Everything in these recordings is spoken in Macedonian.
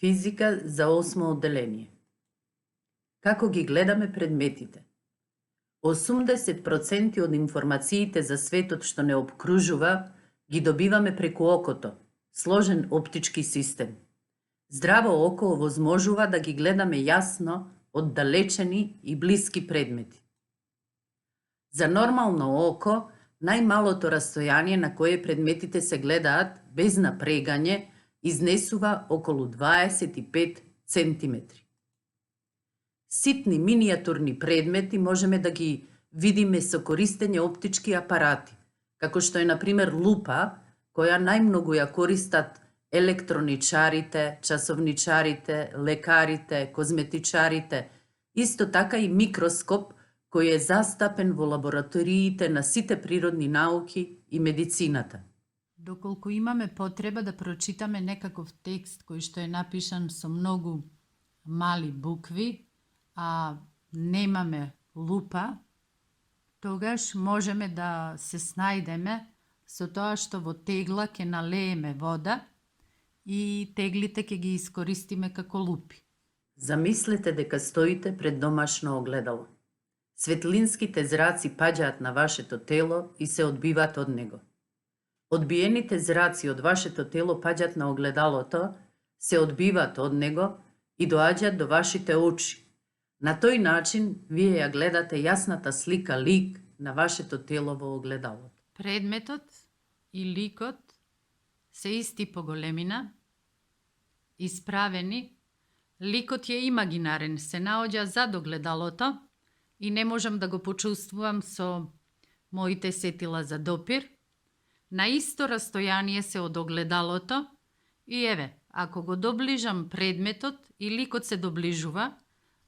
Физика за 8 одделение. Како ги гледаме предметите? 80% од информациите за светот што не обкружува ги добиваме преку окото, сложен оптички систем. Здраво око овозможува да ги гледаме јасно оддалечени и блиски предмети. За нормално око, најмалото растојание на кое предметите се гледаат без напрегање изнесува околу 25 центиметри. Ситни минијатурни предмети можеме да ги видиме со користење оптички апарати, како што е, например, лупа, која најмногу ја користат електроничарите, часовничарите, лекарите, козметичарите, исто така и микроскоп, кој е застапен во лабораториите на сите природни науки и медицината. Доколку имаме потреба да прочитаме некаков текст кој што е напишан со многу мали букви, а немаме лупа, тогаш можеме да се снајдеме со тоа што во тегла ќе налееме вода и теглите ќе ги искористиме како лупи. Замислете дека стоите пред домашно огледало. Светлинските зраци паѓаат на вашето тело и се одбиваат од него. Одбиените зраци од вашето тело паѓаат на огледалото, се одбиваат од него и доаѓаат до вашите очи. На тој начин вие ја гледате јасната слика лик на вашето тело во огледалото. Предметот и ликот се исти по големина, исправени. Ликот е имагинарен, се наоѓа зад огледалото и не можам да го почувствувам со моите сетила за допир. На исто растојание се од огледалото и еве, ако го доближам предметот и ликот се доближува,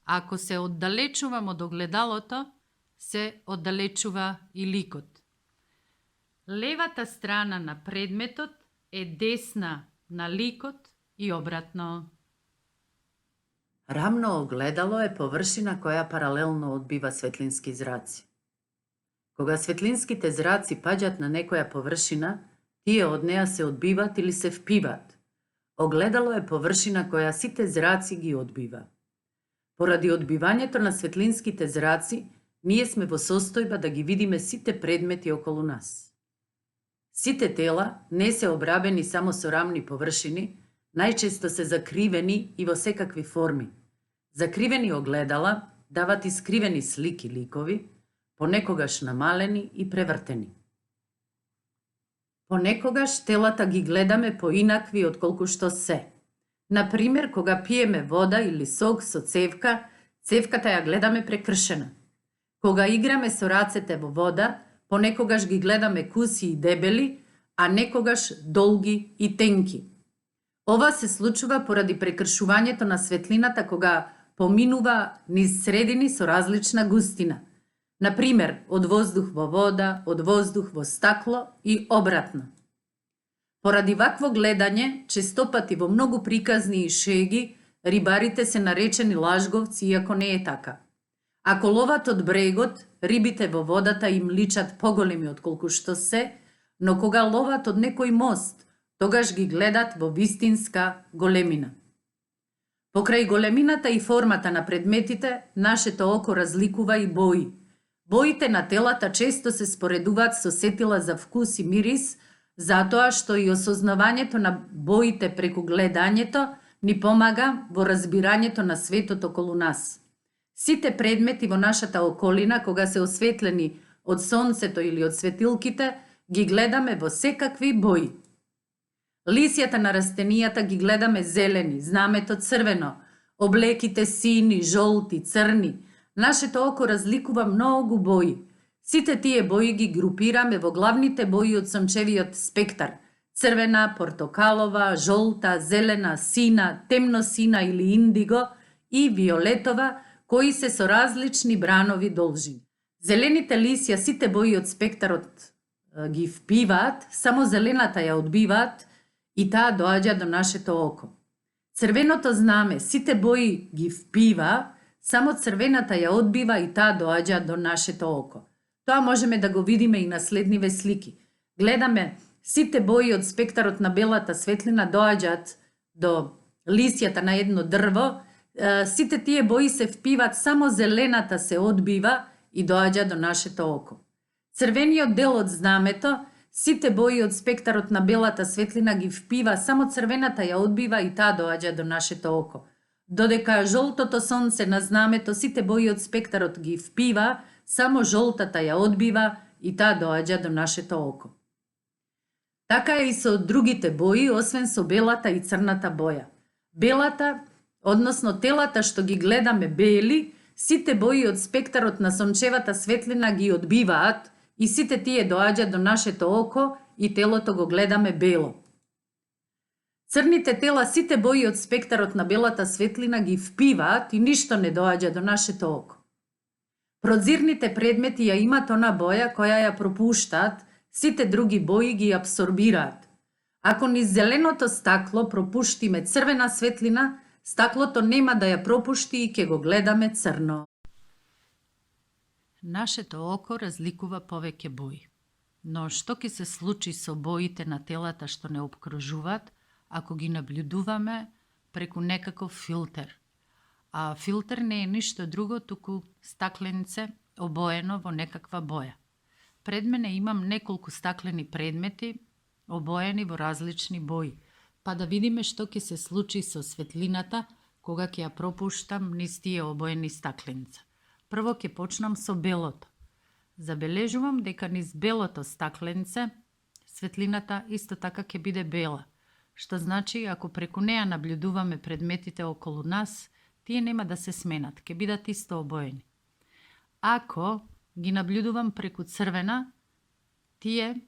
ако се оддалечувам од огледалото, се оддалечува и ликот. Левата страна на предметот е десна на ликот и обратно. Рамно огледало е површина која паралелно одбива светлински зраци. Кога светлинските зраци паѓаат на некоја површина, тие од неа се одбиваат или се впиваат. Огледало е површина која сите зраци ги одбива. Поради одбивањето на светлинските зраци, ние сме во состојба да ги видиме сите предмети околу нас. Сите тела не се обрабени само со рамни површини, најчесто се закривени и во секакви форми. Закривени огледала дават искривени слики ликови, понекогаш намалени и превртени. Понекогаш телата ги гледаме поинакви отколку што се. Например, кога пиеме вода или сок со цевка, цевката ја гледаме прекршена. Кога играме со рацете во вода, понекогаш ги гледаме куси и дебели, а некогаш долги и тенки. Ова се случува поради прекршувањето на светлината кога поминува низ средини со различна густина. Например, од воздух во вода, од воздух во стакло и обратно. Поради вакво гледање, честопати во многу приказни и шеги, рибарите се наречени лажговци, иако не е така. Ако ловат од брегот, рибите во водата им личат поголеми отколку што се, но кога ловат од некој мост, тогаш ги гледат во вистинска големина. Покрај големината и формата на предметите, нашето око разликува и бои. Боите на телата често се споредуваат со сетила за вкус и мирис, затоа што и осознавањето на боите преку гледањето ни помага во разбирањето на светот околу нас. Сите предмети во нашата околина, кога се осветлени од сонцето или од светилките, ги гледаме во секакви бои. Лисјата на растенијата ги гледаме зелени, знамето црвено, облеките сини, жолти, црни. Нашето око разликува многу бои. Сите тие бои ги групираме во главните бои од сончевиот спектар. Црвена, портокалова, жолта, зелена, сина, темносина или индиго и виолетова, кои се со различни бранови должини. Зелените лисја сите бои од спектарот ги впиваат, само зелената ја одбиваат и таа доаѓа до нашето око. Црвеното знаме сите бои ги впива, само црвената ја одбива и таа доаѓа до нашето око. Тоа можеме да го видиме и на следниве слики. Гледаме сите бои од спектарот на белата светлина доаѓаат до лисјата на едно дрво, сите тие бои се впиват, само зелената се одбива и доаѓа до нашето око. Црвениот дел од знамето, сите бои од спектарот на белата светлина ги впива, само црвената ја одбива и таа доаѓа до нашето око. Додека жолтото сонце на знамето сите бои од спектарот ги впива, само жолтата ја одбива и таа доаѓа до нашето око. Така е и со другите бои, освен со белата и црната боја. Белата, односно телата што ги гледаме бели, сите бои од спектарот на сончевата светлина ги одбиваат и сите тие доаѓаат до нашето око и телото го гледаме бело. Црните тела сите бои од спектарот на белата светлина ги впиваат и ништо не доаѓа до нашето око. Прозирните предмети ја имат она боја која ја пропуштаат, сите други бои ги абсорбираат. Ако низ зеленото стакло пропуштиме црвена светлина, стаклото нема да ја пропушти и ќе го гледаме црно. Нашето око разликува повеќе бои. Но што ќе се случи со боите на телата што не обкружуваат, ако ги наблюдуваме преку некаков филтер? А филтер не е ништо друго, туку стакленце обоено во некаква боја. Пред мене имам неколку стаклени предмети, обоени во различни бои, па да видиме што ќе се случи со светлината кога ќе ја пропуштам низ тие обоени стакленца. Прво ќе почнам со белото. Забележувам дека низ белото стакленце светлината исто така ќе биде бела, што значи ако преку неа наблюдуваме предметите околу нас, тие нема да се сменат, ќе бидат исто обоени. Ако ги наблюдувам преку црвена, тие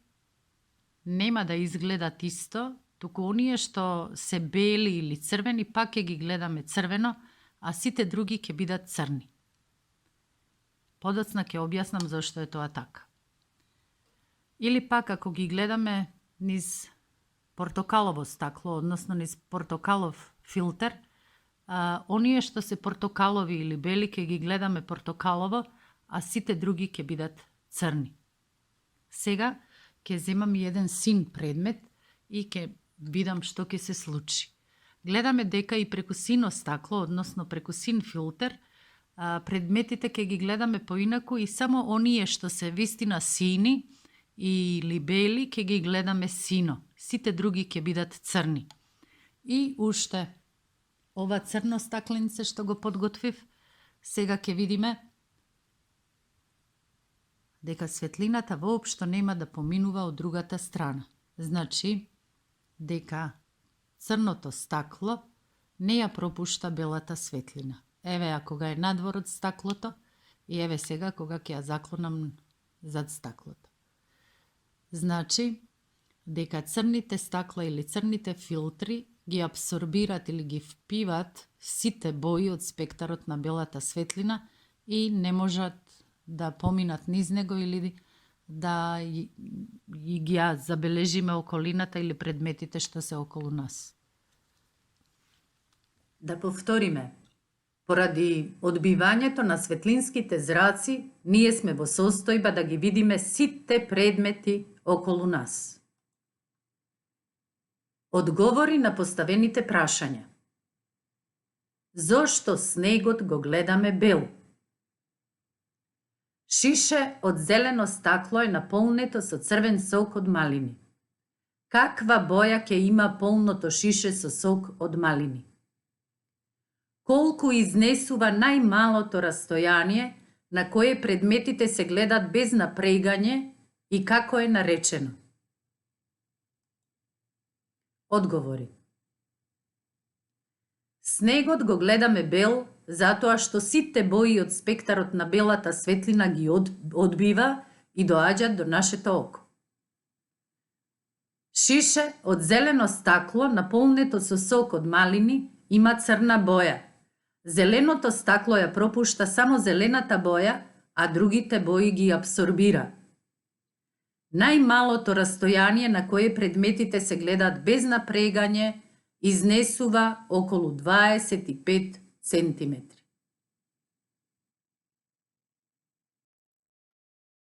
нема да изгледат исто, туку оние што се бели или црвени, пак ќе ги гледаме црвено, а сите други ќе бидат црни. Подоцна ќе објаснам зашто е тоа така. Или пак ако ги гледаме низ портокалово стакло, односно низ портокалов филтер, оние што се портокалови или бели ќе ги гледаме портокалово, а сите други ќе бидат црни. Сега ќе земам еден син предмет и ќе видам што ќе се случи. Гледаме дека и преку сино стакло, односно преку син филтер, предметите ќе ги гледаме поинаку и само оние што се вистина сини или бели ќе ги гледаме сино. Сите други ќе бидат црни. И уште ова црно стакленце што го подготвив, сега ќе видиме дека светлината воопшто нема да поминува од другата страна. Значи, дека црното стакло не ја пропушта белата светлина. Еве кога е надвор од стаклото и еве сега кога ќе ја заклонам зад стаклото. Значи, дека црните стакла или црните филтри ги абсорбират или ги впиват сите бои од спектарот на белата светлина и не можат да поминат низ него или да ги ја забележиме околината или предметите што се околу нас. Да повториме. Поради одбивањето на светлинските зраци, ние сме во состојба да ги видиме сите предмети околу нас. Одговори на поставените прашања. Зошто снегот го гледаме бел? Шише од зелено стакло е наполнето со црвен сок од малини. Каква боја ќе има полното шише со сок од малини? Колку изнесува најмалото растојание на кое предметите се гледат без напрегање и како е наречено? Одговори. Снегот го гледаме бел затоа што сите бои од спектарот на белата светлина ги одбива и доаѓаат до нашето око. Шише од зелено стакло наполнето со сок од малини има црна боја. Зеленото стакло ја пропушта само зелената боја, а другите бои ги абсорбира. Најмалото растојание на кое предметите се гледаат без напрегање изнесува околу 25 сантиметри.